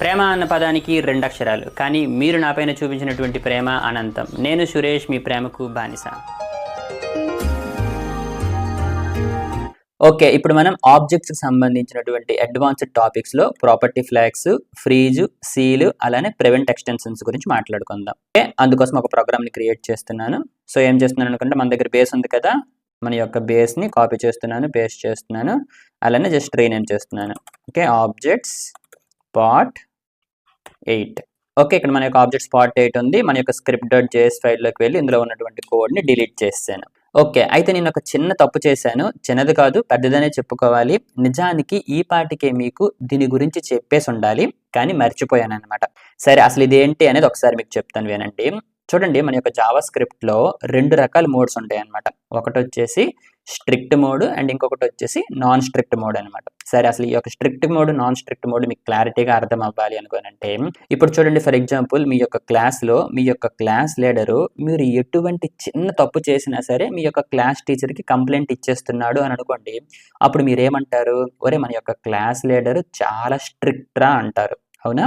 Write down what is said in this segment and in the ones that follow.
ప్రేమ అన్న పదానికి రెండు అక్షరాలు, కానీ మీరు నాపైన చూపించినటువంటి ప్రేమ అనంతం. నేను సురేష్, మీ ప్రేమకు బానిస. ఓకే, ఇప్పుడు మనం ఆబ్జెక్ట్స్కి సంబంధించినటువంటి అడ్వాన్స్డ్ టాపిక్స్లో ప్రాపర్టీ ఫ్లాగ్స్, ఫ్రీజ్, సీల్, అలానే ప్రివెంట్ ఎక్స్టెన్షన్స్ గురించి మాట్లాడుకుందాం. ఓకే, అందుకోసం ఒక ప్రోగ్రామ్ని క్రియేట్ చేస్తున్నాను. సో ఏం చేస్తున్నాను అనుకుంటే, మన దగ్గర బేస్ ఉంది కదా, మన యొక్క బేస్ని కాపీ చేస్తున్నాను, పేస్ట్ చేస్తున్నాను, అలానే జస్ట్ రీనేమ్ చేస్తున్నాను. Okay, objects part 8. ఓకే, ఇక్కడ మన యొక్క ఆబ్జెక్ట్ స్పాట్ 8 ఉంది. మన యొక్క script.js ఫైల్లోకి వెళ్ళి ఇందులో ఉన్నటువంటి కోడ్ని డిలీట్ చేశాను. ఓకే, అయితే నేను ఒక చిన్న తప్పు చేశాను. చిన్నది కాదు, పెద్దదనే చెప్పుకోవాలి. నిజానికి ఈ పాటికే మీకు దీని గురించి చెప్పేసి ఉండాలి, కానీ మర్చిపోయాను అనమాట. సరే, అసలు ఇదేంటి అనేది ఒకసారి మీకు చెప్తాను, వినండి. చూడండి, మన యొక్క జావా స్క్రిప్ట్లో 2 రకాల మోడ్స్ ఉంటాయి అనమాట. ఒకటి వచ్చేసి స్ట్రిక్ట్ మోడ్ అండ్ ఇంకొకటి వచ్చేసి నాన్ స్ట్రిక్ట్ మోడ్ అనమాట. సరే, అసలు ఈ యొక్క strict mode, non strict mode మీకు క్లారిటీగా అర్థం అవ్వాలి అనుకోనంటే, ఇప్పుడు చూడండి, ఫర్ ఎగ్జాంపుల్ మీ యొక్క క్లాస్లో మీ యొక్క క్లాస్ లీడరు మీరు ఎటువంటి చిన్న తప్పు చేసినా సరే మీ యొక్క క్లాస్ టీచర్కి కంప్లైంట్ ఇచ్చేస్తున్నాడు అని అనుకోండి. అప్పుడు మీరేమంటారు? ఒరే, మన యొక్క క్లాస్ లీడరు చాలా స్ట్రిక్ట్రా అంటారు. అవునా?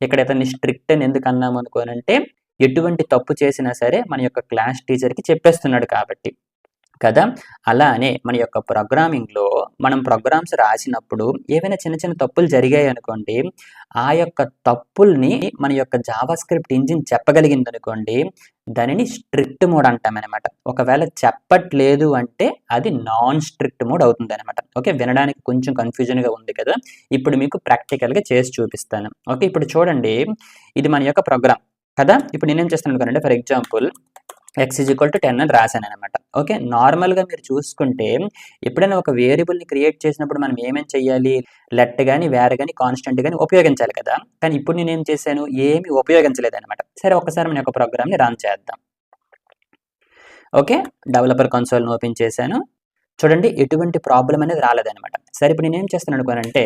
ఇక్కడ ఇతన్ని స్ట్రిక్ట్ అని ఎందుకు అన్నాము అనుకోనంటే, ఎటువంటి తప్పు చేసినా సరే మన యొక్క క్లాస్ టీచర్కి చెప్పేస్తున్నాడు కాబట్టి కదా. అలానే మన యొక్క ప్రోగ్రామింగ్లో మనం ప్రోగ్రామ్స్ రాసినప్పుడు ఏవైనా చిన్న చిన్న తప్పులు జరిగాయి అనుకోండి, ఆ యొక్క తప్పుల్ని మన యొక్క జావా స్క్రిప్ట్ ఇంజిన్ చెప్పగలిగింది అనుకోండి, దానిని స్ట్రిక్ట్ మోడ్ అంటామన్నమాట. ఒకవేళ చెప్పట్లేదు అంటే అది నాన్ స్ట్రిక్ట్ మోడ్ అవుతుంది అనమాట. ఓకే, వినడానికి కొంచెం కన్ఫ్యూజన్గా ఉంది కదా, ఇప్పుడు మీకు ప్రాక్టికల్గా చేసి చూపిస్తాను. ఓకే, ఇప్పుడు చూడండి, ఇది మన యొక్క ప్రోగ్రామ్ కదా. ఇప్పుడు నేనేం చేస్తాను అనుకోండి, ఫర్ ఎగ్జాంపుల్ x = 10 అని రాశాను అనమాట. ఓకే, నార్మల్గా మీరు చూసుకుంటే ఎప్పుడైనా ఒక వేరియబుల్ని క్రియేట్ చేసినప్పుడు మనం ఏమేం చేయాలి? లెట్ కానీ, వేర్ కానీ, కాన్స్టెంట్ కానీ ఉపయోగించాలి కదా. కానీ ఇప్పుడు నేనేం చేశాను? ఏమి ఉపయోగించలేదు అనమాట. సరే, ఒకసారి మన యొక్క ప్రోగ్రామ్ని రన్ చేద్దాం. ఓకే, డెవలపర్ కన్సోల్ని ఓపెన్ చేశాను. చూడండి, ఎటువంటి ప్రాబ్లం అనేది రాలేదనమాట. సరే, ఇప్పుడు నేనేం చేస్తాను అనుకోనంటే,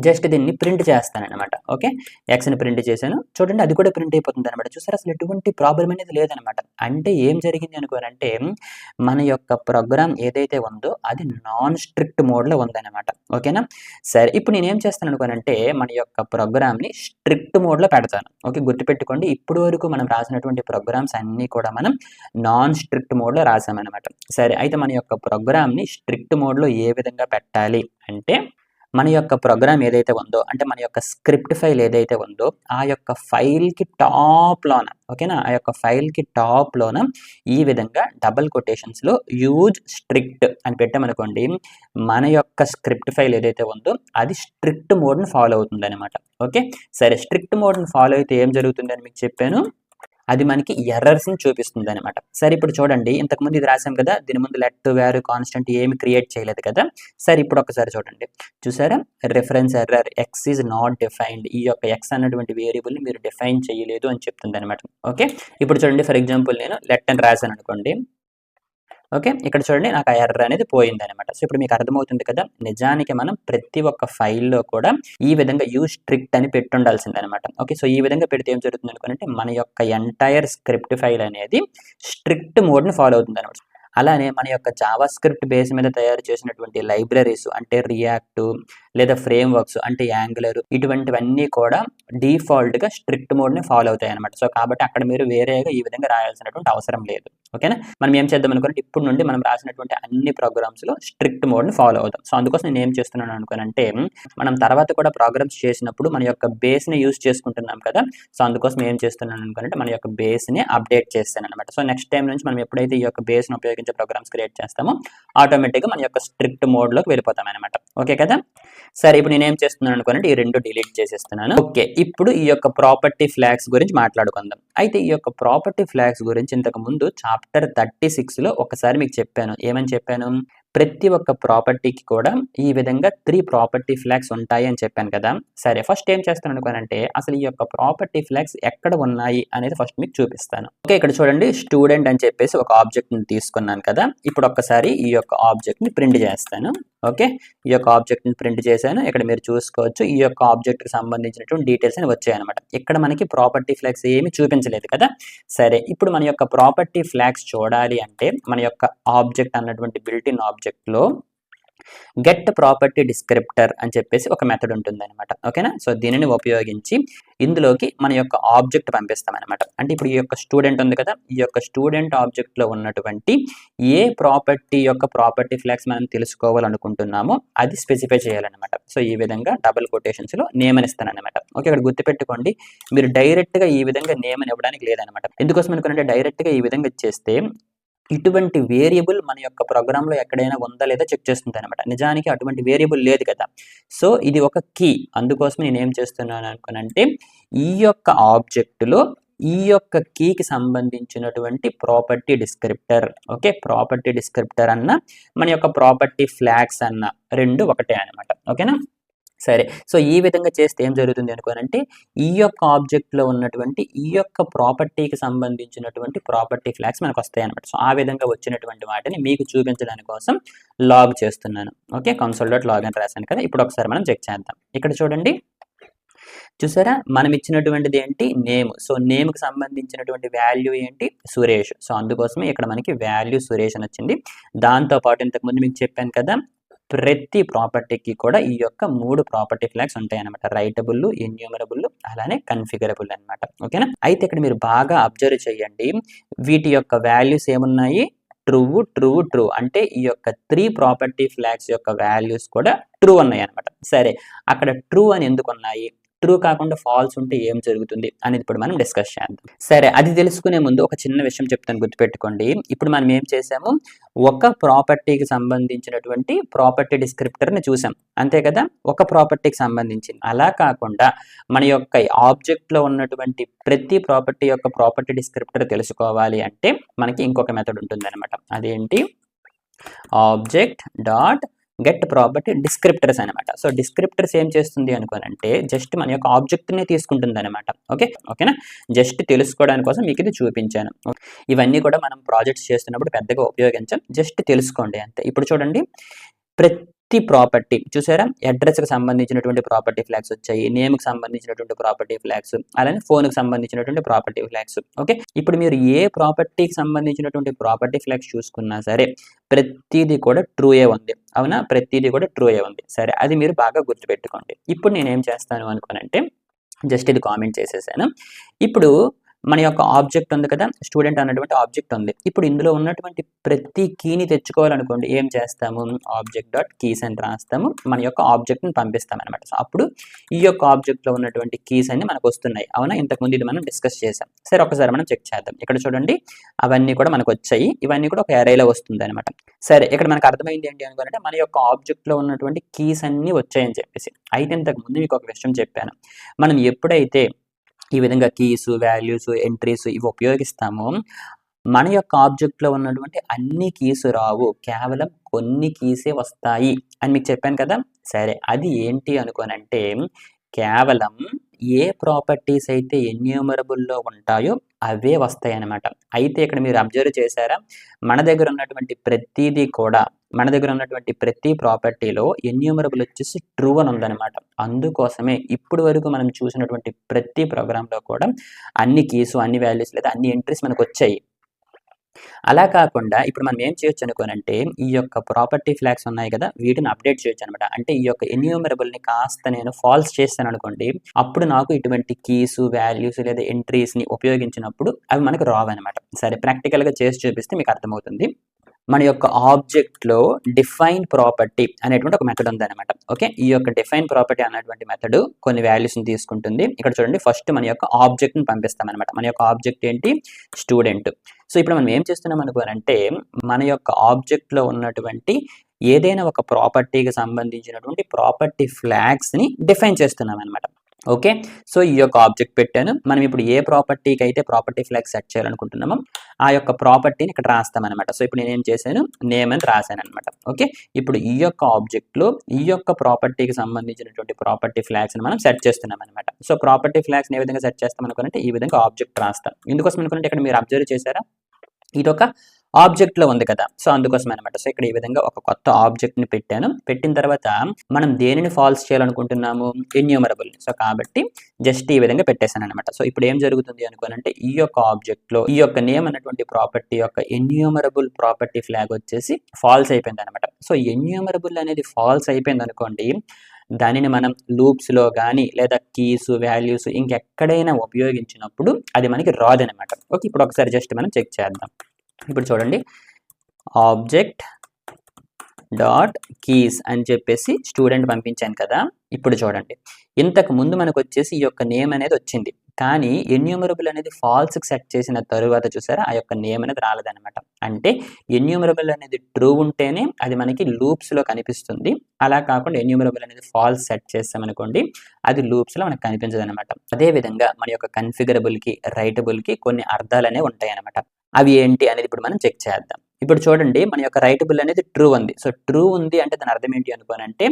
జస్ట్ దీన్ని ప్రింట్ చేస్తాను అనమాట. ఓకే, ఎక్స్ని ప్రింట్ చేశాను. చూడండి, అది కూడా ప్రింట్ అయిపోతుంది అనమాట. చూసారు, అసలు ఎటువంటి ప్రాబ్లం అనేది లేదనమాట. అంటే ఏం జరిగింది అనుకోనంటే, మన యొక్క ప్రోగ్రామ్ ఏదైతే ఉందో అది నాన్ స్ట్రిక్ట్ మోడ్లో ఉందన్నమాట. ఓకేనా? సరే, ఇప్పుడు నేనేం చేస్తాను అనుకోనంటే, మన యొక్క ప్రోగ్రామ్ని స్ట్రిక్ట్ మోడ్లో పెడతాను. ఓకే, గుర్తుపెట్టుకోండి, ఇప్పుడు వరకు మనం రాసినటువంటి ప్రోగ్రామ్స్ అన్నీ కూడా మనం నాన్ స్ట్రిక్ట్ మోడ్లో రాసామన్నమాట. సరే, అయితే మన యొక్క ప్రోగ్రామ్ని స్ట్రిక్ట్ మోడ్లో ఏ విధంగా పెట్టాలి అంటే, మన యొక్క ప్రోగ్రామ్ ఏదైతే ఉందో, అంటే మన యొక్క స్క్రిప్ట్ ఫైల్ ఏదైతే ఉందో, ఆ యొక్క ఫైల్కి టాప్లోన, ఓకేనా, ఆ యొక్క ఫైల్కి టాప్లోన ఈ విధంగా డబుల్ కొటేషన్స్లో యూజ్ స్ట్రిక్ట్ అని పెట్టామనుకోండి, మన యొక్క స్క్రిప్ట్ ఫైల్ ఏదైతే ఉందో అది స్ట్రిక్ట్ మోడ్ని ఫాలో అవుతుంది అనమాట. ఓకే, సరే, స్ట్రిక్ట్ మోడ్ని ఫాలో అయితే ఏం జరుగుతుంది అని మీకు చెప్పాను, అది మనకి ఎర్రర్స్ని చూపిస్తుంది అనమాట. సరే, ఇప్పుడు చూడండి, ఇంతకుముందు ఇది రాసాం కదా, దీని ముందు లెట్, వేర్, కాన్స్టెంట్ ఏమి క్రియేట్ చేయలేదు కదా. సరే, ఇప్పుడు ఒకసారి చూడండి, చూసారా, reference error, X is not defined. ఈ యొక్క ఎక్స్ అన్నటువంటి వేరియబుల్ని మీరు డిఫైన్ చేయలేదు అని చెప్తుంది అనమాట. ఓకే, ఇప్పుడు చూడండి, ఫర్ ఎగ్జాంపుల్ నేను లెట్ అని రాశాను అనుకోండి. ఓకే, ఇక్కడ చూడండి, నాకు ఆ ఎర్రర్ అనేది పోయింది అనమాట. సో ఇప్పుడు మీకు అర్థమవుతుంది కదా, నిజానికి మనం ప్రతి ఒక్క ఫైల్లో కూడా ఈ విధంగా యూజ్ స్ట్రిక్ట్ అని పెట్టుండాల్సింది అనమాట. ఓకే, సో ఈ విధంగా పెడితే ఏం జరుగుతుంది అనుకుంటే, మన యొక్క ఎంటైర్ స్క్రిప్ట్ ఫైల్ అనేది స్ట్రిక్ట్ మోడ్ని ఫాలో అవుతుంది అనమాట. అలానే మన యొక్క జావా స్క్రిప్ట్ బేస్ మీద తయారు చేసినటువంటి లైబ్రరీస్ అంటే రియాక్ట్ లేదా ఫ్రేమ్ వర్క్స్ అంటే యాంగులర్, ఇటువంటివన్నీ కూడా డిఫాల్ట్గా స్ట్రిక్ట్ మోడ్ని ఫాలో అవుతాయి అనమాట. సో కాబట్టి అక్కడ మీరు వేరేగా ఈ విధంగా రాయాల్సినటువంటి అవసరం లేదు. ఓకేనా? మనం ఏం చేద్దాం అనుకుంటే, ఇప్పుడు నుండి మనం రాసినటువంటి అన్ని ప్రోగ్రామ్స్లో స్ట్రిక్ట్ మోడ్ని ఫాలో అవుతాం. సో అందుకోసం నేను ఏం చేస్తున్నాను అనుకోనంటే, మనం తర్వాత కూడా ప్రోగ్రామ్స్ చేసినప్పుడు మన యొక్క బేస్ని యూజ్ చేసుకుంటున్నాం కదా. సో అందుకోసం ఏం చేస్తున్నాను అనుకుంటే, మన యొక్క బేస్ని అప్డేట్ చేస్తాను అనమాట. సో నెక్స్ట్ టైం నుంచి మనం ఎప్పుడైతే ఈ యొక్క బేస్ని ఉపయోగించే ప్రోగ్రామ్స్ క్రియేట్ చేస్తామో ఆటోమేటిక్గా మన యొక్క స్ట్రిక్ట్ మోడ్లోకి వెళ్ళిపోతాం అనమాట. ఓకే కదా. సరే, ఇప్పుడు నేనేం చేస్తున్నాను అనుకోనంటే, ఈ రెండు డిలీట్ చేసేస్తున్నాను. ఓకే, ఇప్పుడు ఈ యొక్క ప్రాపర్టీ ఫ్లాగ్స్ గురించి మాట్లాడుకుందాం. అయితే ఈ యొక్క ప్రాపర్టీ ఫ్లాగ్స్ గురించి ఇంతకు ముందు చాప్టర్ 36లో ఒకసారి మీకు చెప్పాను. ఏమని చెప్పాను? ప్రతి ఒక్క ప్రాపర్టీకి కూడా ఈ విధంగా 3 ప్రాపర్టీ ఫ్లాగ్స్ ఉంటాయి అని చెప్పాను కదా. సరే, ఫస్ట్ ఏం చేస్తాను అనుకోనంటే, అసలు ఈ యొక్క ప్రాపర్టీ ఫ్లాగ్స్ ఎక్కడ ఉన్నాయి అనేది ఫస్ట్ మీకు చూపిస్తాను. ఓకే, ఇక్కడ చూడండి, స్టూడెంట్ అని చెప్పేసి ఒక ఆబ్జెక్ట్ని తీసుకున్నాను కదా. ఇప్పుడు ఒక్కసారి ఈ యొక్క ఆబ్జెక్ట్ని ప్రింట్ చేస్తాను. ఓకే, ఈ యొక్క ఆబ్జెక్ట్ని ప్రింట్ చేశాను. ఇక్కడ మీరు చూసుకోవచ్చు, ఈ యొక్క ఆబ్జెక్ట్కి సంబంధించినటువంటి డీటెయిల్స్ అని వచ్చాయన్నమాట. ఇక్కడ మనకి ప్రాపర్టీ ఫ్లాగ్స్ ఏమి చూపించలేదు కదా. సరే, ఇప్పుడు మన యొక్క ప్రాపర్టీ ఫ్లాగ్స్ చూడాలి అంటే, మన యొక్క ఆబ్జెక్ట్ అన్నటువంటి బిల్ట్ ఇన్ ఆబ్జెక్ట్లో గెట్ ప్రాపర్టీ డిస్క్రిప్టర్ అని చెప్పేసి ఒక మెథడ్ ఉంటుంది అనమాట. ఓకేనా? సో దీనిని ఉపయోగించి ఇందులోకి మన యొక్క ఆబ్జెక్ట్ పంపిస్తాం అనమాట. అంటే ఇప్పుడు ఈ యొక్క స్టూడెంట్ ఉంది కదా, ఈ యొక్క స్టూడెంట్ ఆబ్జెక్ట్లో ఉన్నటువంటి ఏ ప్రాపర్టీ యొక్క ప్రాపర్టీ ఫ్లాగ్స్ మనం తెలుసుకోవాలనుకుంటున్నామో అది స్పెసిఫై చేయాలన్నమాట. సో ఈ విధంగా డబుల్ కొటేషన్స్లో నేమ్ అని ఇస్తాను అనమాట. ఓకే, ఇక్కడ గుర్తుపెట్టుకోండి, మీరు డైరెక్ట్గా ఈ విధంగా నేమ్ అని ఇవ్వడానికి లేదనమాట. ఎందుకోసం అనుకుంటే డైరెక్ట్గా ఈ విధంగా ఇచ్చేస్తే ఇటువంటి వేరియబుల్ మన యొక్క ప్రోగ్రాంలో ఎక్కడైనా ఉందా లేదా చెక్ చేస్తుంది అనమాట. నిజానికి అటువంటి వేరియబుల్ లేదు కదా. సో ఇది ఒక కీ. అందుకోసం నేను ఏం చేస్తున్నాను అనుకునంటే ఈ యొక్క ఆబ్జెక్టులో ఈ యొక్క కీకి సంబంధించినటువంటి ప్రాపర్టీ డిస్క్రిప్టర్, ఓకే, ప్రాపర్టీ డిస్క్రిప్టర్ అన్న మన యొక్క ప్రాపర్టీ ఫ్లాగ్స్ అన్న రెండు ఒకటే అనమాట. ఓకేనా? సరే, సో ఈ విధంగా చేస్తే ఏం జరుగుతుంది అనుకోనంటే ఈ యొక్క ఆబ్జెక్ట్లో ఉన్నటువంటి ఈ యొక్క ప్రాపర్టీకి సంబంధించినటువంటి ప్రాపర్టీ ఫ్లాగ్స్ మనకు వస్తాయి అనమాట. సో ఆ విధంగా వచ్చినటువంటి వాటిని మీకు చూపించడానికి కోసం లాగ్ చేస్తున్నాను. ఓకే, console.log అని రాశాను కదా. ఇప్పుడు ఒకసారి మనం చెక్ చేద్దాం. ఇక్కడ చూడండి, చూసారా, మనం ఇచ్చినటువంటిది ఏంటి? నేమ్. సో నేమ్కి సంబంధించినటువంటి వాల్యూ ఏంటి? సురేష్. సో అందుకోసమే ఇక్కడ మనకి వాల్యూ సురేష్ అని వచ్చింది. దాంతోపాటు ఇంతకుముందు మీకు చెప్పాను కదా, ప్రతి ప్రాపర్టీకి కూడా ఈ యొక్క 3 ప్రాపర్టీ ఫ్లాగ్స్ ఉంటాయి అనమాట. రైటబుల్, ఎన్యూమరబుల్, అలానే కన్ఫిగరబుల్ అనమాట. ఓకేనా? అయితే ఇక్కడ మీరు బాగా అబ్జర్వ్ చేయండి, వీటి యొక్క వాల్యూస్ ఏమున్నాయి? True, true, true. అంటే ఈ యొక్క 3 ప్రాపర్టీ ఫ్లాగ్స్ యొక్క వాల్యూస్ కూడా ట్రూ ఉన్నాయి అనమాట. సరే, అక్కడ ట్రూ అని ఎందుకు ఉన్నాయి? ట్రూ కాకుండా ఫాల్స్ ఉంటే ఏం జరుగుతుంది అనేది ఇప్పుడు మనం డిస్కస్ చేద్దాం. సరే, అది తెలుసుకునే ముందు ఒక చిన్న విషయం చెప్తాను, గుర్తుపెట్టుకోండి. ఇప్పుడు మనం ఏం చేసాము? ఒక ప్రాపర్టీకి సంబంధించినటువంటి ప్రాపర్టీ డిస్క్రిప్టర్ని చూసాం, అంతే కదా, ఒక ప్రాపర్టీకి సంబంధించింది. అలా కాకుండా మన యొక్క ఆబ్జెక్ట్లో ఉన్నటువంటి ప్రతి ప్రాపర్టీ యొక్క ప్రాపర్టీ డిస్క్రిప్టర్ తెలుసుకోవాలి అంటే మనకి ఇంకొక మెథడ్ ఉంటుంది అనమాట. అదేంటి? ఆబ్జెక్ట్ డాట్ గెట్ ప్రాపర్టీ డిస్క్రిప్టర్స్ అనమాట. సో డిస్క్రిప్టర్స్ ఏం చేస్తుంది అనుకోనంటే జస్ట్ మన యొక్క ఆబ్జెక్ట్ని తీసుకుంటుంది అనమాట. ఓకేనా? జస్ట్ తెలుసుకోవడానికి కోసం మీకు ఇది చూపించాను. ఇవన్నీ కూడా మనం ప్రాజెక్ట్స్ చేస్తున్నప్పుడు పెద్దగా ఉపయోగించాం, జస్ట్ తెలుసుకోండి అంతే. ఇప్పుడు చూడండి, ప్రతి ప్రాపర్టీ చూసారా, అడ్రస్కి సంబంధించినటువంటి ప్రాపర్టీ ఫ్లాగ్స్ వచ్చాయి, నేమ్కి సంబంధించినటువంటి ప్రాపర్టీ ఫ్లాగ్స్, అలానే ఫోన్కి సంబంధించినటువంటి ప్రాపర్టీ ఫ్లాగ్స్. ఓకే, ఇప్పుడు మీరు ఏ ప్రాపర్టీకి సంబంధించినటువంటి ప్రాపర్టీ ఫ్లాగ్స్ చూసుకున్నా సరే ప్రతిదీ కూడా ట్రూయే ఉంది. అవునా? ప్రతిదీ కూడా ట్రూయే ఉంది. సరే, అది మీరు బాగా గుర్తుపెట్టుకోండి. ఇప్పుడు నేను ఏం చేస్తాను అనుకోనంటే జస్ట్ ఇది కామెంట్ చేసేసాను. ఇప్పుడు మన యొక్క ఆబ్జెక్ట్ ఉంది కదా, స్టూడెంట్ అన్నటువంటి ఆబ్జెక్ట్ ఉంది. ఇప్పుడు ఇందులో ఉన్నటువంటి ప్రతి కీని తెచ్చుకోవాలనుకోండి, ఏం చేస్తాము? ఆబ్జెక్ట్ డాట్ కీస్ అని రాస్తాము, మన యొక్క ఆబ్జెక్ట్ని పంపిస్తాం అనమాట. సో అప్పుడు ఈ యొక్క ఆబ్జెక్ట్లో ఉన్నటువంటి కీస్ అన్ని మనకు వస్తున్నాయి. అవునా? ఇంతకుముందు ఇది మనం డిస్కస్ చేసాం. సరే, ఒకసారి మనం చెక్ చేద్దాం. ఇక్కడ చూడండి, అవన్నీ కూడా మనకు వచ్చాయి, ఇవన్నీ కూడా ఒక అరేలో వస్తుంది అనమాట. సరే, ఇక్కడ మనకు అర్థమైంది ఏంటి అనుకోవాలంటే మన యొక్క ఆబ్జెక్ట్లో ఉన్నటువంటి కీస్ అన్నీ వచ్చాయని చెప్పేసి. అయితే ఇంతకుముందు మీకు ఒక విషయం చెప్పాను, మనం ఎప్పుడైతే ఈ విధంగా కీస్, వాల్యూస్, ఎంట్రీస్ ఇవి ఉపయోగిస్తామో మన యొక్క ఆబ్జెక్ట్లో ఉన్నటువంటి అన్ని కీస్ రావు, కేవలం కొన్ని కీసే వస్తాయి అని మీకు చెప్పాను కదా. సరే, అది ఏంటి అనుకోనంటే కేవలం ఏ ప్రాపర్టీస్ అయితే ఎన్యూమరబుల్లో ఉంటాయో అవే వస్తాయి అన్నమాట. అయితే ఇక్కడ మీరు అబ్జర్వ్ చేశారా, మన దగ్గర ఉన్నటువంటి ప్రతిదీ కూడా మన దగ్గర ఉన్నటువంటి ప్రతి ప్రాపర్టీలో ఎన్యూమరబుల్ వచ్చేసి ట్రూ అని ఉందన్నమాట. అందుకోసమే ఇప్పుడు వరకు మనం చూసినటువంటి ప్రతి ప్రోగ్రాంలో కూడా అన్ని కీస్, అన్ని వాల్యూస్ లేదా అన్ని ఎంట్రీస్ మనకు వచ్చాయి. అలా కాకుండా ఇప్పుడు మనం ఏం చేయొచ్చు అనుకోనంటే ఈ యొక్క ప్రాపర్టీ ఫ్లాగ్స్ ఉన్నాయి కదా, వీటిని అప్డేట్ చేయొచ్చు అనమాట. అంటే ఈ యొక్క ఎన్యూమరబుల్ని కాస్త నేను ఫాల్స్ చేస్తాను అనుకోండి, అప్పుడు నాకు ఇటువంటి కీస్, వాల్యూస్ లేదా ఎంట్రీస్ని ఉపయోగించినప్పుడు అవి మనకు రావన్నమాట. సరే, ప్రాక్టికల్గా చేసి చూపిస్తే మీకు అర్థమవుతుంది. మన యొక్క ఆబ్జెక్ట్లో డిఫైన్ ప్రాపర్టీ అనేటువంటి ఒక మెథడ్ ఉందన్నమాట. ఓకే, ఈ యొక్క డిఫైన్ ప్రాపర్టీ అనేటువంటి మెథడ్ కొన్ని వాల్యూస్ని తీసుకుంటుంది. ఇక్కడ చూడండి, ఫస్ట్ మన యొక్క ఆబ్జెక్ట్ని పంపిస్తాం అనమాట. మన యొక్క ఆబ్జెక్ట్ ఏంటి? స్టూడెంట్. సో ఇప్పుడు మనం ఏం చేస్తున్నాం అనుకోనంటే మన యొక్క ఆబ్జెక్ట్లో ఉన్నటువంటి ఏదైనా ఒక ప్రాపర్టీకి సంబంధించినటువంటి ప్రాపర్టీ ఫ్లాగ్స్ని డిఫైన్ చేస్తున్నాం అనమాట. ఓకే, సో ఈ యొక్క ఆబ్జెక్ట్ పెట్టాను. మనం ఇప్పుడు ఏ ప్రాపర్టీకి అయితే ప్రాపర్టీ ఫ్లాగ్ సెట్ చేయాలనుకుంటున్నామో ఆ యొక్క ప్రాపర్టీని ఇక్కడ రాస్తామన్నమాట. సో ఇప్పుడు నేనేం చేశాను? నేమ్ అని రాశాను అనమాట. ఓకే, ఇప్పుడు ఈ యొక్క ఆబ్జెక్ట్లో ఈ యొక్క ప్రాపర్టీకి సంబంధించినటువంటి ప్రాపర్టీ ఫ్లాగ్స్ని మనం సెట్ చేస్తున్నాం అనమాట. సో ప్రాపర్టీ ఫ్లాగ్స్ని ఏ విధంగా సెట్ చేస్తాం అనుకుంటే ఈ విధంగా ఆబ్జెక్ట్ రాస్తాం. ఎందుకోసం అనుకుంటే ఇక్కడ మీరు అబ్జర్వ్ చేశారా, ఇది ఒక ఆబ్జెక్ట్లో ఉంది కదా, సో అందుకోసం అనమాట. సో ఇక్కడ ఈ విధంగా ఒక కొత్త ఆబ్జెక్ట్ని పెట్టాను. పెట్టిన తర్వాత మనం దేనిని ఫాల్స్ చేయాలనుకుంటున్నాము, ఎన్యూమరబుల్. సో కాబట్టి జస్ట్ ఈ విధంగా పెట్టేశాను అనమాట. సో ఇప్పుడు ఏం జరుగుతుంది అనుకోనంటే ఈ యొక్క ఆబ్జెక్ట్లో ఈ యొక్క నేమ్ అన్నటువంటి ప్రాపర్టీ యొక్క ఎన్యూమరబుల్ ప్రాపర్టీ ఫ్లాగ్ వచ్చేసి ఫాల్స్ అయిపోయింది అనమాట. సో ఎన్యూమరబుల్ అనేది ఫాల్స్ అయిపోయింది అనుకోండి, దానిని మనం లూప్స్లో కానీ లేదా కీస్ వాల్యూస్ ఇంకెక్కడైనా ఉపయోగించినప్పుడు అది మనకి రాదనమాట. ఓకే, ఇప్పుడు ఒకసారి జస్ట్ మనం చెక్ చేద్దాం. ఇప్పుడు చూడండి, ఆబ్జెక్ట్ డాట్ కీస్ అని చెప్పేసి స్టూడెంట్ పంపించాను కదా. ఇప్పుడు చూడండి, ఇంతకు ముందు మనకు వచ్చేసి ఈ యొక్క నేమ్ అనేది వచ్చింది, కానీ ఎన్యూమరబుల్ అనేది ఫాల్స్కి సెట్ చేసిన తరువాత చూసారా ఆ యొక్క నేమ్ అనేది రాలేదన్నమాట. అంటే ఎన్యూమరబుల్ అనేది ట్రూ ఉంటేనే అది మనకి లూప్స్లో కనిపిస్తుంది. అలా కాకుండా ఎన్యూమరబుల్ అనేది ఫాల్స్ సెట్ చేస్తామనుకోండి, అది లూప్స్లో మనకు కనిపించదు అనమాట. అదేవిధంగా మన యొక్క కన్ఫిగరబుల్కి రైటబుల్కి కొన్ని అర్థాలు అనేవి ఉంటాయి అనమాట. అవి ఏంటి అనేది ఇప్పుడు మనం చెక్ చేద్దాం. ఇప్పుడు చూడండి, మన యొక్క రైటబుల్ అనేది ట్రూ ఉంది. సో ట్రూ ఉంది అంటే దాని అర్థం ఏంటి అనుకోనంటే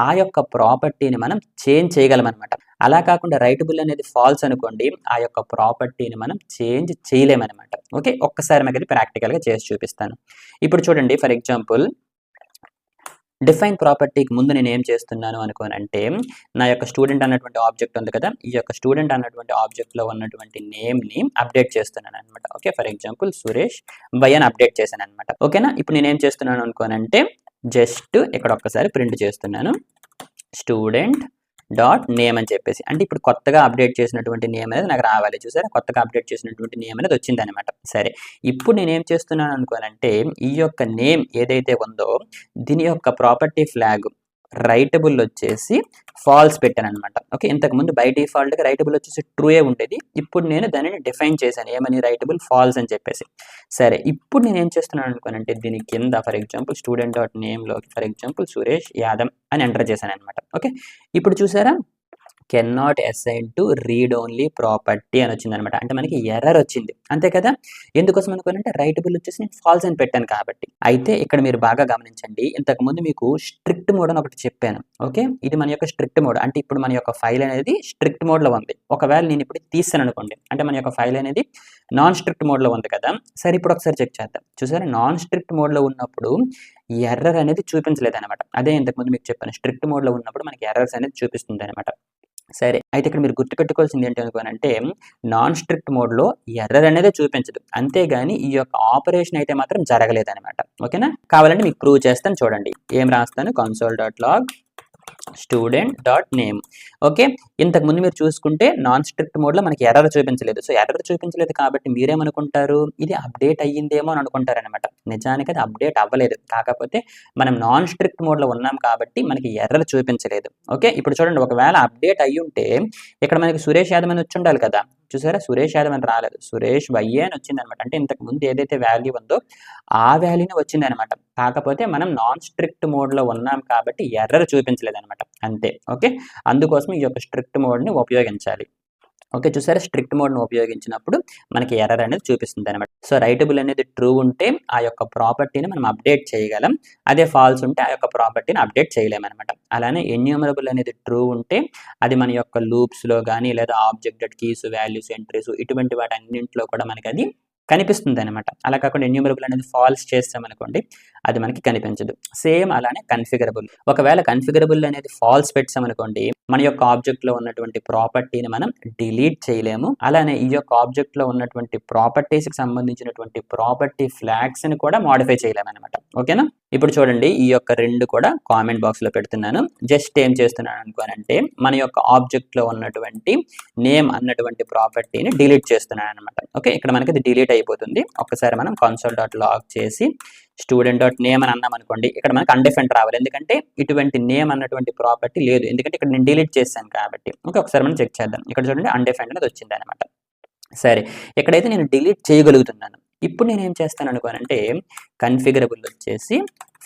ఆ యొక్క ప్రాపర్టీని మనం చేంజ్ చేయగలం అనమాట. అలా కాకుండా రైటబుల్ అనేది ఫాల్స్ అనుకోండి, ఆ యొక్క ప్రాపర్టీని మనం చేంజ్ చేయలేమన్నమాట. ఓకే, ఒక్కసారి మనకి అది ప్రాక్టికల్గా చేసి చూపిస్తాను. ఇప్పుడు చూడండి, ఫర్ ఎగ్జాంపుల్ డిఫైన్ ప్రాపర్టీకి ముందు నేను ఏం చేస్తున్నాను అనుకోనంటే నా యొక్క స్టూడెంట్ అన్నటువంటి ఆబ్జెక్ట్ ఉంది కదా, ఈ యొక్క స్టూడెంట్ అన్నటువంటి ఆబ్జెక్ట్లో ఉన్నటువంటి నేమ్ని అప్డేట్ చేస్తున్నాను అనమాట. Okay, for example Suresh by అని అప్డేట్ చేశాను అనమాట. ఓకేనా, ఇప్పుడు నేను ఏం చేస్తున్నాను అనుకోనంటే జస్ట్ ఇక్కడ ఒక్కసారి ప్రింట్ చేస్తున్నాను స్టూడెంట్ డాట్ నేమ్ అని చెప్పేసి. అంటే ఇప్పుడు కొత్తగా అప్డేట్ చేసినటువంటి నేమ్ అనేది నాకు రావాలి. చూసారా, కొత్తగా అప్డేట్ చేసినటువంటి నేమ్ అనేది వచ్చింది అనమాట. సరే, ఇప్పుడు నేనేం చేస్తున్నాను అనుకోనంటే ఈ యొక్క నేమ్ ఏదైతే ఉందో దీని యొక్క ప్రాపర్టీ ఫ్లాగ్ రైటబుల్ వచ్చేసి ఫాల్స్ పెట్టాను అనమాట. ఓకే, ఇంతకుముందు బై డిఫాల్ట్గా రైటబుల్ వచ్చేసి ట్రూయే ఉండేది. ఇప్పుడు నేను దానిని డిఫైన్ చేశాను ఏమని, రైటబుల్ ఫాల్స్ అని చెప్పేసి. సరే, ఇప్పుడు నేను ఏం చేస్తున్నాను అనుకోనంటే దీని కింద ఫర్ ఎగ్జాంపుల్ స్టూడెంట్ డాట్ నేమ్లోకి ఫర్ ఎగ్జాంపుల్ సురేష్ యాదవ్ అని ఎంటర్ చేశాను అనమాట. ఓకే, ఇప్పుడు చూసారా can not assign to read only property అని వచ్చింది అనమాట. అంటే మనకి ఎర్రర్ వచ్చింది, అంతే కదా. ఎందుకోసం అనుకోనంటే రైటబుల్ వచ్చేసి నేను ఫాల్స్ అని పెట్టాను కాబట్టి. అయితే ఇక్కడ మీరు బాగా గమనించండి, ఇంతకుముందు మీకు స్ట్రిక్ట్ మోడ్ అని ఒకటి చెప్పాను. ఓకే, ఇది మన యొక్క స్ట్రిక్ట్ మోడ్. అంటే ఇప్పుడు మన యొక్క ఫైల్ అనేది స్ట్రిక్ట్ మోడ్లో ఉంది. ఒకవేళ నేను ఇప్పుడు తీసాను అనుకోండి, అంటే మన యొక్క ఫైల్ అనేది నాన్ స్ట్రిక్ట్ మోడ్లో ఉంది కదా. సరే, ఇప్పుడు ఒకసారి చెక్ చేద్దాం. చూసారా, నాన్ స్ట్రిక్ట్ మోడ్లో ఉన్నప్పుడు ఎర్రర్ అనేది చూపించలేదు అనమాట. అదే ఇంతకుముందు మీకు చెప్పాను, స్ట్రిక్ట్ మోడ్లో ఉన్నప్పుడు మనకి ఎర్రర్స్ అనేది చూపిస్తుంది అనమాట. సరే, అయితే ఇక్కడ మీరు గుర్తుపెట్టుకోవాల్సింది ఏంటి అనుకోనంటే నాన్ స్ట్రిక్ట్ మోడ్లో ఎర్రర్ అనేది చూపించదు, అంతేగాని ఈ యొక్క ఆపరేషన్ అయితే మాత్రం జరగలేదన్నమాట. ఓకేనా, కావాలంటే మీకు ప్రూవ్ చేస్తాను. చూడండి, ఏం రాస్తాను, console.log student dot name. Okay, ఇంతకుముందు మీరు చూసుకుంటే నాన్ స్ట్రిక్ట్ మోడ్లో మనకి ఎర్రర్ చూపించలేదు. సో ఎర్రర్ చూపించలేదు కాబట్టి మీరేమనుకుంటారు, ఇది అప్డేట్ అయ్యిందేమో అని అనుకుంటారనమాట. నిజానికి అది అప్డేట్ అవ్వలేదు, కాకపోతే మనం నాన్ స్ట్రిక్ట్ మోడ్లో ఉన్నాం కాబట్టి మనకి ఎర్రర్ చూపించలేదు. ఓకే, ఇప్పుడు చూడండి, ఒకవేళ అప్డేట్ అయ్యి ఉంటే ఇక్కడ మనకి సురేష్ యాదవ్ అని వచ్చి ఉండాలి కదా. చూసారా, సురేష్ యాదవ్ అని రాలేదు, సురేష్ బయ్యే అని వచ్చింది అనమాట. అంటే ఇంతకు ముందు ఏదైతే వాల్యూ ఉందో ఆ వాల్యూనే వచ్చింది అనమాట. కాకపోతే మనం నాన్ స్ట్రిక్ట్ మోడ్లో ఉన్నాం కాబట్టి ఎర్రర్ చూపించలేదు అనమాట, అంతే. ఓకే, అందుకోసం ఈ యొక్క స్ట్రిక్ట్ మోడ్ని ఉపయోగించాలి. ఓకే, చూసారా, స్ట్రిక్ట్ మోడ్ను ఉపయోగించినప్పుడు మనకి ఎర్రర్ అనేది చూపిస్తుంది అనమాట. సో రైటబుల్ అనేది ట్రూ ఉంటే ఆ యొక్క ప్రాపర్టీని మనం అప్డేట్ చేయగలం, అదే ఫాల్స్ ఉంటే ఆ యొక్క ప్రాపర్టీని అప్డేట్ చేయలేమన్నమాట. అలానే ఎన్యూమరబుల్ అనేది ట్రూ ఉంటే అది మన యొక్క లూప్స్లో కానీ లేదా ఆబ్జెక్ట్ కీస్ వాల్యూస్ ఎంట్రీస్ ఇటువంటి వాటి అన్నింటిలో కూడా మనకి అది కనిపిస్తుంది అనమాట. అలా కాకుండా ఎన్యూమరబుల్ అనేది ఫాల్స్ చేస్తామనుకోండి, అది మనకి కనిపించదు. సేమ్ అలానే కన్ఫిగరబుల్, ఒకవేళ కన్ఫిగరబుల్ అనేది ఫాల్స్ పెట్టామనుకోండి మన యొక్క ఆబ్జెక్ట్లో ఉన్నటువంటి ప్రాపర్టీని మనం డిలీట్ చేయలేము. అలానే ఈ యొక్క ఆబ్జెక్ట్లో ఉన్నటువంటి ప్రాపర్టీస్కి సంబంధించినటువంటి ప్రాపర్టీ ఫ్లాగ్స్ని కూడా మాడిఫై చేయలేము అనమాట. ఓకేనా, ఇప్పుడు చూడండి, ఈ యొక్క రెండు కూడా కామెంట్ బాక్స్లో పెడుతున్నాను. జస్ట్ ఏం చేస్తున్నాను అనుకోనంటే మన యొక్క ఆబ్జెక్ట్లో ఉన్నటువంటి నేమ్ అన్నటువంటి ప్రాపర్టీని డిలీట్ చేస్తున్నాను అనమాట. ఓకే, ఇక్కడ మనకి అది డిలీట్ అయిపోతుంది. ఒక్కసారి మనం console.log చేసి స్టూడెంట్ డాట్ నేమ్ అని అన్నాం అనుకోండి, ఇక్కడ మనకి అన్డిఫైన్డ్ రావాలి, ఎందుకంటే ఇటువంటి నేమ్ అన్నటువంటి ప్రాపర్టీ లేదు, ఎందుకంటే ఇక్కడ నేను డిలీట్ చేశాను కాబట్టి. ఓకే, ఒకసారి మనం చెక్ చేద్దాం. ఇక్కడ చూడండి, అన్డిఫైన్డ్ అనేది వచ్చింది అనమాట. సరే, ఇక్కడైతే నేను డిలీట్ చేయగలుగుతున్నాను. ఇప్పుడు నేను ఏం చేస్తాను అనుకోనంటే కన్ఫిగరబుల్ వచ్చేసి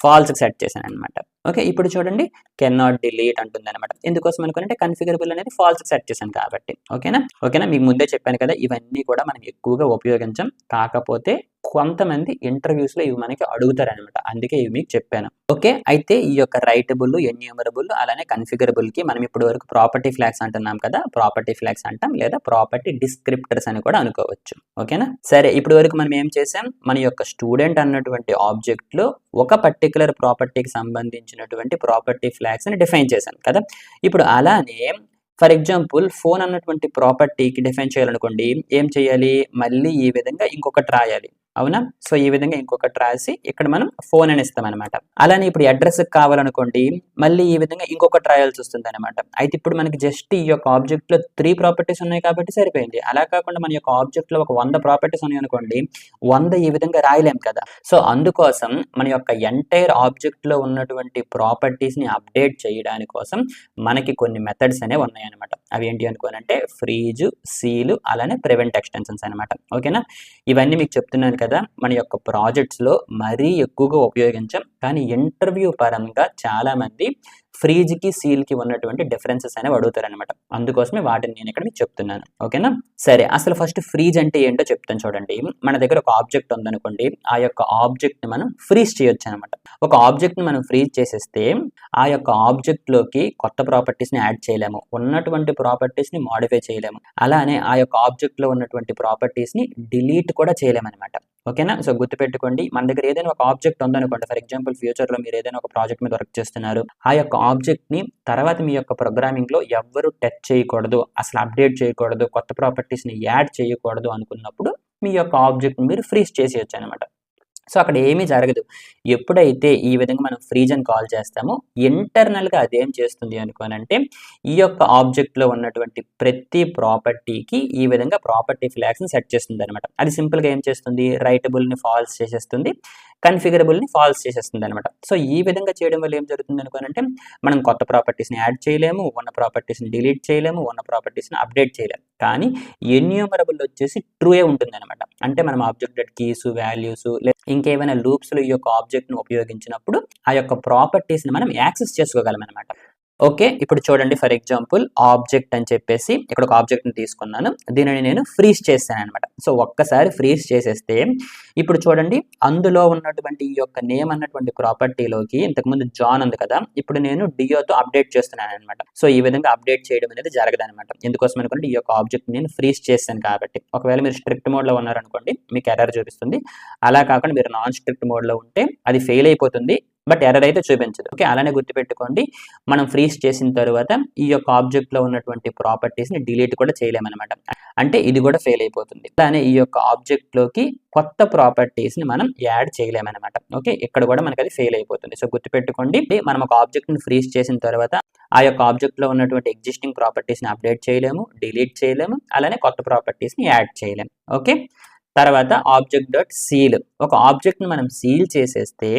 ఫాల్స్కి సెట్ చేశాను అనమాట. ఓకే, ఇప్పుడు చూడండి, కెన్ నాట్ డిలీట్ అంటుంది అనమాట. ఎందుకోసం అనుకోనంటే కన్ఫిగరబుల్ అనేది ఫాల్స్కి సెట్ చేశాను కాబట్టి. ఓకేనా, మీకు ముందే చెప్పాను కదా, ఇవన్నీ కూడా మనం ఎక్కువగా ఉపయోగించాం, కాకపోతే కొంతమంది ఇంటర్వ్యూస్లో ఇవి మనకి అడుగుతారనమాట. అందుకే ఇవి మీకు చెప్పాను. ఓకే, అయితే ఈ యొక్క రైటబుల్, ఎన్యూమరబుల్ అలానే కన్ఫిగరబుల్కి మనం ఇప్పటి వరకు ప్రాపర్టీ ఫ్లాగ్స్ అంటున్నాం కదా, ప్రాపర్టీ ఫ్లాగ్స్ అంటాం లేదా ప్రాపర్టీ డిస్క్రిప్టర్స్ అని కూడా అనుకోవచ్చు. ఓకేనా? సరే, ఇప్పటి వరకు మనం ఏం చేసాం, మన యొక్క స్టూడెంట్ అన్నటువంటి ఆబ్జెక్ట్లో ఒక పర్టికులర్ ప్రాపర్టీకి సంబంధించినటువంటి ప్రాపర్టీ ఫ్లాగ్స్ అని డిఫైన్ చేశాం కదా. ఇప్పుడు అలానే ఫర్ ఎగ్జాంపుల్ ఫోన్ అన్నటువంటి ప్రాపర్టీకి డిఫైన్ చేయాలనుకోండి, ఏం చేయాలి, మళ్ళీ ఈ విధంగా ఇంకొకటి రాయాలి. అవునా? సో ఈ విధంగా ఇంకొకటి రాసి ఇక్కడ మనం ఫోన్ అని ఇస్తాం అనమాట. అలానే ఇప్పుడు అడ్రస్ కావాలనుకోండి, మళ్ళీ ఈ విధంగా ఇంకొకటి రాయాల్సి వస్తుంది అనమాట. అయితే ఇప్పుడు మనకి జస్ట్ ఈ యొక్క ఆబ్జెక్ట్ లో 3 ప్రాపర్టీస్ ఉన్నాయి కాబట్టి సరిపోయింది. అలా కాకుండా మన యొక్క ఆబ్జెక్ట్ లో ఒక 100 ప్రాపర్టీస్ ఉన్నాయి అనుకోండి, 100 ఈ విధంగా రాయలేం కదా. సో అందుకోసం మన యొక్క ఎంటైర్ ఆబ్జెక్ట్ లో ఉన్నటువంటి ప్రాపర్టీస్ ని అప్డేట్ చేయడానికి కోసం మనకి కొన్ని మెథడ్స్ అనేవి ఉన్నాయన్నమాట. అవి ఏంటి అనుకోనంటే ఫ్రీజ్, సీల్ అలానే ప్రివెంట్ ఎక్స్టెన్షన్స్ అనమాట. ఓకేనా? ఇవన్నీ మీకు చెప్తున్నాను కదా, మన యొక్క ప్రాజెక్ట్స్లో మరీ ఎక్కువగా ఉపయోగించాం. కానీ ఇంటర్వ్యూ పరంగా చాలా మంది ఫ్రీజ్కి, సీల్కి ఉన్నటువంటి డిఫరెన్సెస్ అనేవి అడుగుతారనమాట. అందుకోసమే వాటిని నేను ఇక్కడ మీకు చెప్తున్నాను. ఓకేనా? సరే, అసలు ఫస్ట్ ఫ్రీజ్ అంటే ఏంటో చెప్తాను చూడండి. మన దగ్గర ఒక ఆబ్జెక్ట్ ఉందనుకోండి, ఆ యొక్క ఆబ్జెక్ట్ని మనం ఫ్రీజ్ చేయొచ్చు అనమాట. ఒక ఆబ్జెక్ట్ని మనం ఫ్రీజ్ చేసేస్తే ఆ యొక్క ఆబ్జెక్ట్లోకి కొత్త ప్రాపర్టీస్ని యాడ్ చేయలేము, ఉన్నటువంటి ప్రాపర్టీస్ని మాడిఫై చేయలేము, అలానే ఆ యొక్క ఆబ్జెక్ట్లో ఉన్నటువంటి ప్రాపర్టీస్ని డిలీట్ కూడా చేయలేమన్నమాట. ఓకేనా? సో గుర్తుపెట్టుకోండి, మన దగ్గర ఏదైనా ఒక ఆబ్జెక్ట్ ఉందనుకోండి, ఫర్ ఎగ్జాంపుల్ ఫ్యూచర్లో మీరు ఏదైనా ఒక ప్రాజెక్ట్ మీద వర్క్ చేస్తున్నారు, ఆ యొక్క ఆబ్జెక్ట్ని తర్వాత మీ యొక్క ప్రోగ్రామింగ్లో ఎవ్వరూ టచ్ చేయకూడదు, అసలు అప్డేట్ చేయకూడదు, కొత్త ప్రాపర్టీస్ని యాడ్ చేయకూడదు అనుకున్నప్పుడు మీ యొక్క ఆబ్జెక్ట్ని మీరు ఫ్రీజ్ చేసేయచ్చు అనమాట. సో అక్కడ ఏమీ జరగదు. ఎప్పుడైతే ఈ విధంగా మనం ఫ్రీజ్ అని కాల్ చేస్తామో ఇంటర్నల్గా అదేం చేస్తుంది అనుకోనంటే ఈ యొక్క ఆబ్జెక్ట్లో ఉన్నటువంటి ప్రతి ప్రాపర్టీకి ఈ విధంగా ప్రాపర్టీ ఫ్లాగ్స్ని సెట్ చేస్తుంది అనమాట. అది సింపుల్గా ఏం చేస్తుంది, రైటబుల్ని ఫాల్స్ చేసేస్తుంది, కన్ఫిగరబుల్ని ఫాల్స్ చేసేస్తుంది అనమాట. సో ఈ విధంగా చేయడం వల్ల ఏం జరుగుతుంది అనుకోనంటే మనం కొత్త ప్రాపర్టీస్ని యాడ్ చేయలేము, ఉన్న ప్రాపర్టీస్ని డిలీట్ చేయలేము, ఉన్న ప్రాపర్టీస్ని అప్డేట్ చేయలేము. కానీ ఎన్యూమరబుల్ వచ్చేసి ట్రూయే ఉంటుంది అనమాట. అంటే మనం ఆబ్జెక్ట్ కీస్, వాల్యూస్ ఇంకేమైనా లూప్స్లో ఈ యొక్క ఆబ్జెక్ట్ను ఉపయోగించినప్పుడు ఆ యొక్క ప్రాపర్టీస్ని మనం యాక్సెస్ చేసుకోగలం అనమాట. ఓకే, ఇప్పుడు చూడండి, ఫర్ ఎగ్జాంపుల్ ఆబ్జెక్ట్ అని చెప్పేసి ఇక్కడ ఒక ఆబ్జెక్ట్ని తీసుకున్నాను, దీనిని నేను ఫ్రీజ్ చేశాను అనమాట. సో ఒక్కసారి ఫ్రీజ్ చేసేస్తే ఇప్పుడు చూడండి, అందులో ఉన్నటువంటి ఈ యొక్క నేమ్ అన్నటువంటి ప్రాపర్టీలోకి ఇంతకుముందు జాన్ ఉంది కదా, ఇప్పుడు నేను డియోతో అప్డేట్ చేస్తున్నాను అనమాట. సో ఈ విధంగా అప్డేట్ చేయడం అనేది జరగదనమాట. ఎందుకోసం అనుకోండి, ఈ యొక్క ఆబ్జెక్ట్ నేను ఫ్రీజ్ చేశాను కాబట్టి. ఒకవేళ మీరు స్ట్రిక్ట్ మోడ్లో ఉన్నారనుకోండి మీకు ఎర్రర్ చూపిస్తుంది, అలా కాకుండా మీరు నాన్ స్ట్రిక్ట్ మోడ్లో ఉంటే అది ఫెయిల్ అయిపోతుంది, బట్ ఎర్రర్ అయితే చూపించదు. ఓకే, అలానే గుర్తుపెట్టుకోండి, మనం ఫ్రీజ్ చేసిన తర్వాత ఈ యొక్క ఆబ్జెక్ట్లో ఉన్నటువంటి ప్రాపర్టీస్ని డిలీట్ కూడా చేయలేమన్నమాట. అంటే ఇది కూడా ఫెయిల్ అయిపోతుంది. అలానే ఈ యొక్క ఆబ్జెక్ట్లోకి కొత్త ప్రాపర్టీస్ని మనం యాడ్ చేయలేమన్నమాట. ఓకే, ఇక్కడ కూడా మనకి అది ఫెయిల్ అయిపోతుంది. సో గుర్తుపెట్టుకోండి, మనం ఒక ఆబ్జెక్ట్ని ఫ్రీజ్ చేసిన తర్వాత ఆ యొక్క ఆబ్జెక్ట్లో ఉన్నటువంటి ఎగ్జిస్టింగ్ ప్రాపర్టీస్ని అప్డేట్ చేయలేము, డిలీట్ చేయలేము, అలానే కొత్త ప్రాపర్టీస్ని యాడ్ చేయలేము. ఓకే, తర్వాత ఆబ్జెక్ట్ డాట్ సీల్. ఒక ఆబ్జెక్ట్ని మనం సీల్ చేసేస్తే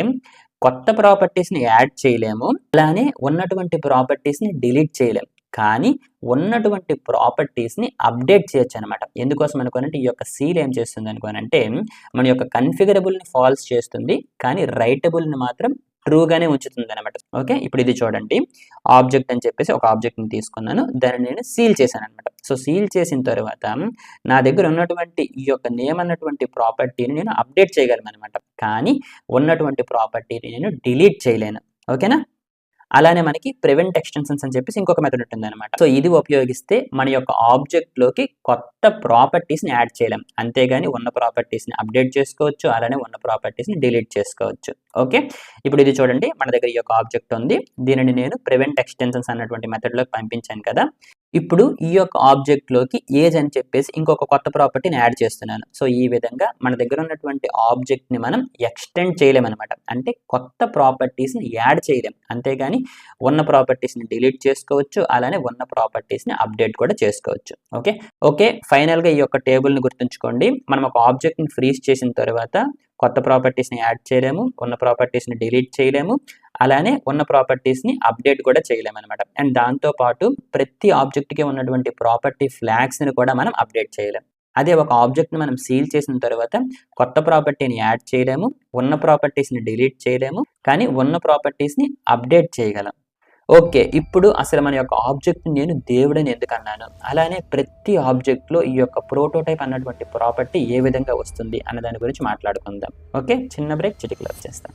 కొత్త ప్రాపర్టీస్ని యాడ్ చేయలేము, అలానే ఉన్నటువంటి ప్రాపర్టీస్ని డిలీట్ చేయలేము, కానీ ఉన్నటువంటి ప్రాపర్టీస్ని అప్డేట్ చేయొచ్చు అనమాట. ఎందుకోసం అనుకోనంటే ఈ యొక్క సీల్ ఏం చేస్తుంది అనుకోనంటే మన యొక్క కన్ఫిగరబుల్ని ఫాల్స్ చేస్తుంది, కానీ రైటబుల్ని మాత్రం ట్రూగానే ఉంచుతుంది అనమాట. ఓకే, ఇప్పుడు ఇది చూడండి, ఆబ్జెక్ట్ అని చెప్పేసి ఒక ఆబ్జెక్ట్ని తీసుకున్నాను, దాన్ని నేను సీల్ చేశాను అనమాట. సో సీల్ చేసిన తర్వాత నా దగ్గర ఉన్నటువంటి ఈ యొక్క నేమ్ అన్నటువంటి ప్రాపర్టీని నేను అప్డేట్ చేయగలను అనమాట, కానీ ఉన్నటువంటి ప్రాపర్టీని నేను డిలీట్ చేయలేను. ఓకేనా? అలానే మనకి ప్రివెంట్ ఎక్స్టెన్షన్స్ అని చెప్పేసి ఇంకొక మెథడ్ ఉంటుంది అనమాట. సో ఇది ఉపయోగిస్తే మన యొక్క ఆబ్జెక్ట్లోకి కొత్త ప్రాపర్టీస్ని యాడ్ చేయలేం, అంతేగాని ఉన్న ప్రాపర్టీస్ని అప్డేట్ చేసుకోవచ్చు, అలానే ఉన్న ప్రాపర్టీస్ని డిలీట్ చేసుకోవచ్చు. ఓకే, ఇప్పుడు ఇది చూడండి, మన దగ్గర ఈ యొక్క ఆబ్జెక్ట్ ఉంది, దీనిని నేను ప్రివెంట్ ఎక్స్టెన్షన్స్ అన్నటువంటి మెథడ్లోకి పంపించాను కదా. ఇప్పుడు ఈ యొక్క ఆబ్జెక్ట్లోకి ఏజ్ అని చెప్పేసి ఇంకొక కొత్త ప్రాపర్టీని యాడ్ చేస్తున్నాను. సో ఈ విధంగా మన దగ్గర ఉన్నటువంటి ఆబ్జెక్ట్ని మనం ఎక్స్టెండ్ చేయలేమన్నమాట. అంటే కొత్త ప్రాపర్టీస్ని యాడ్ చేయలేం, అంతేగాని ఉన్న ప్రాపర్టీస్ని డిలీట్ చేసుకోవచ్చు, అలానే ఉన్న ప్రాపర్టీస్ని అప్డేట్ కూడా చేసుకోవచ్చు. ఓకే, ఫైనల్గా ఈ యొక్క టేబుల్ని గుర్తుంచుకోండి, మనం ఒక ఆబ్జెక్ట్ని ఫ్రీజ్ చేసిన తర్వాత కొత్త ప్రాపర్టీస్ని యాడ్ చేయలేము, ఉన్న ప్రాపర్టీస్ని డిలీట్ చేయలేము, అలానే ఉన్న ప్రాపర్టీస్ని అప్డేట్ కూడా చేయలేము అనమాట. అండ్ దాంతోపాటు ప్రతి ఆబ్జెక్ట్కి ఉన్నటువంటి ప్రాపర్టీ ఫ్లాగ్స్ని కూడా మనం అప్డేట్ చేయలేము. అదే ఒక ఆబ్జెక్ట్ని మనం సీల్ చేసిన తర్వాత కొత్త ప్రాపర్టీని యాడ్ చేయలేము, ఉన్న ప్రాపర్టీస్ని డిలీట్ చేయలేము, కానీ ఉన్న ప్రాపర్టీస్ని అప్డేట్ చేయగలం. ఓకే, ఇప్పుడు అసలు మన యొక్క ఆబ్జెక్ట్ నేను దేవుడని ఎందుకు అన్నాను, అలానే ప్రతి ఆబ్జెక్ట్లో ఈ యొక్క ప్రోటోటైప్ అన్నటువంటి ప్రాపర్టీ ఏ విధంగా వస్తుంది అన్న దాని గురించి మాట్లాడుకుందాం. ఓకే, చిన్న బ్రేక్, చిటికలో వచ్చేస్తాం.